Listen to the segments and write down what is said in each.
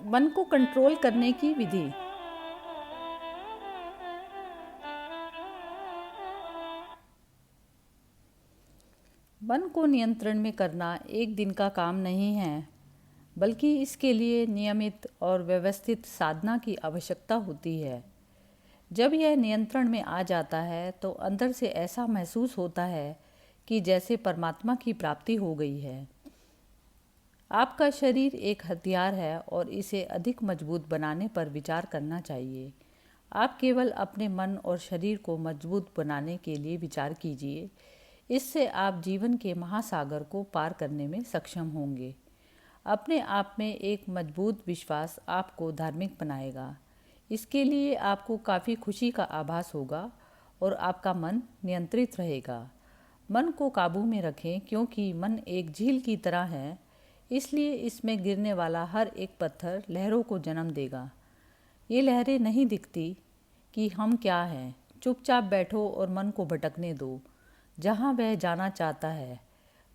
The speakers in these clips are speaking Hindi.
मन को कंट्रोल करने की विधि। मन को नियंत्रण में करना एक दिन का काम नहीं है, बल्कि इसके लिए नियमित और व्यवस्थित साधना की आवश्यकता होती है। जब यह नियंत्रण में आ जाता है तो अंदर से ऐसा महसूस होता है कि जैसे परमात्मा की प्राप्ति हो गई है। आपका शरीर एक हथियार है और इसे अधिक मजबूत बनाने पर विचार करना चाहिए। आप केवल अपने मन और शरीर को मजबूत बनाने के लिए विचार कीजिए। इससे आप जीवन के महासागर को पार करने में सक्षम होंगे। अपने आप में एक मजबूत विश्वास आपको धार्मिक बनाएगा। इसके लिए आपको काफ़ी खुशी का आभास होगा और आपका मन नियंत्रित रहेगा। मन को काबू में रखें, क्योंकि मन एक झील की तरह है, इसलिए इसमें गिरने वाला हर एक पत्थर लहरों को जन्म देगा। ये लहरें नहीं दिखती कि हम क्या हैं। चुपचाप बैठो और मन को भटकने दो जहाँ वह जाना चाहता है,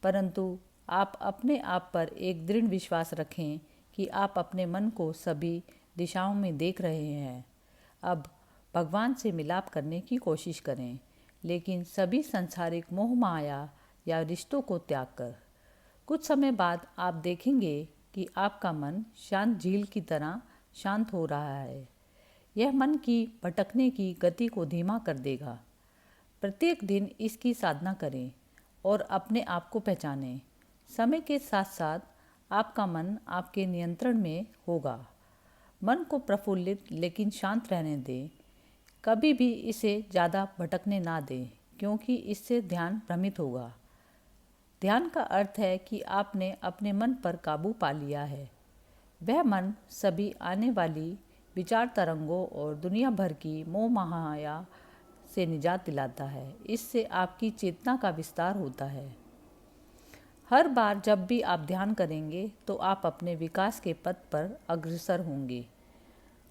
परंतु आप अपने आप पर एक दृढ़ विश्वास रखें कि आप अपने मन को सभी दिशाओं में देख रहे हैं। अब भगवान से मिलाप करने की कोशिश करें, लेकिन सभी संसारिक मोह माया या रिश्तों को त्याग कर। कुछ समय बाद आप देखेंगे कि आपका मन शांत झील की तरह शांत हो रहा है। यह मन की भटकने की गति को धीमा कर देगा। प्रत्येक दिन इसकी साधना करें और अपने आप को पहचानें। समय के साथ साथ आपका मन आपके नियंत्रण में होगा। मन को प्रफुल्लित लेकिन शांत रहने दें। कभी भी इसे ज़्यादा भटकने ना दें, क्योंकि इससे ध्यान भ्रमित होगा। ध्यान का अर्थ है कि आपने अपने मन पर काबू पा लिया है। वह मन सभी आने वाली विचार तरंगों और दुनिया भर की मोह माया से निजात दिलाता है। इससे आपकी चेतना का विस्तार होता है। हर बार जब भी आप ध्यान करेंगे तो आप अपने विकास के पथ पर अग्रसर होंगे।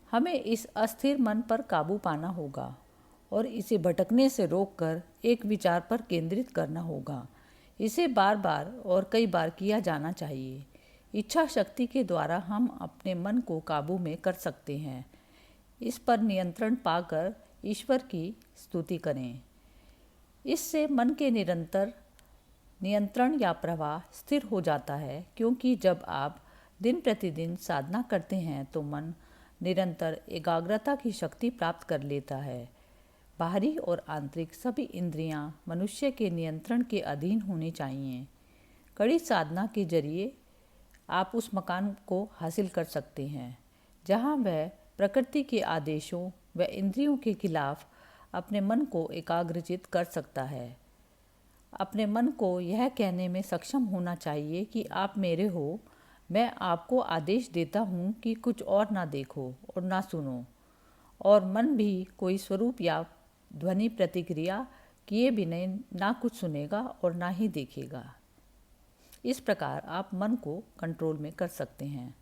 हमें इस अस्थिर मन पर काबू पाना होगा और इसे भटकने से रोककर एक विचार पर केंद्रित करना होगा। इसे बार बार और कई बार किया जाना चाहिए। इच्छा शक्ति के द्वारा हम अपने मन को काबू में कर सकते हैं। इस पर नियंत्रण पाकर ईश्वर की स्तुति करें। इससे मन के निरंतर नियंत्रण या प्रवाह स्थिर हो जाता है, क्योंकि जब आप दिन प्रतिदिन साधना करते हैं तो मन निरंतर एकाग्रता की शक्ति प्राप्त कर लेता है। बाहरी और आंतरिक सभी इंद्रियां मनुष्य के नियंत्रण के अधीन होनी चाहिए। कड़ी साधना के जरिए आप उस मकान को हासिल कर सकते हैं जहां वह प्रकृति के आदेशों व इंद्रियों के खिलाफ अपने मन को एकाग्रचित कर सकता है। अपने मन को यह कहने में सक्षम होना चाहिए कि आप मेरे हो। मैं आपको आदेश देता हूँ कि कुछ और ना देखो और ना सुनो। और मन भी कोई स्वरूप या ध्वनि प्रतिक्रिया किए बिना ना कुछ सुनेगा और ना ही देखेगा। इस प्रकार आप मन को कंट्रोल में कर सकते हैं।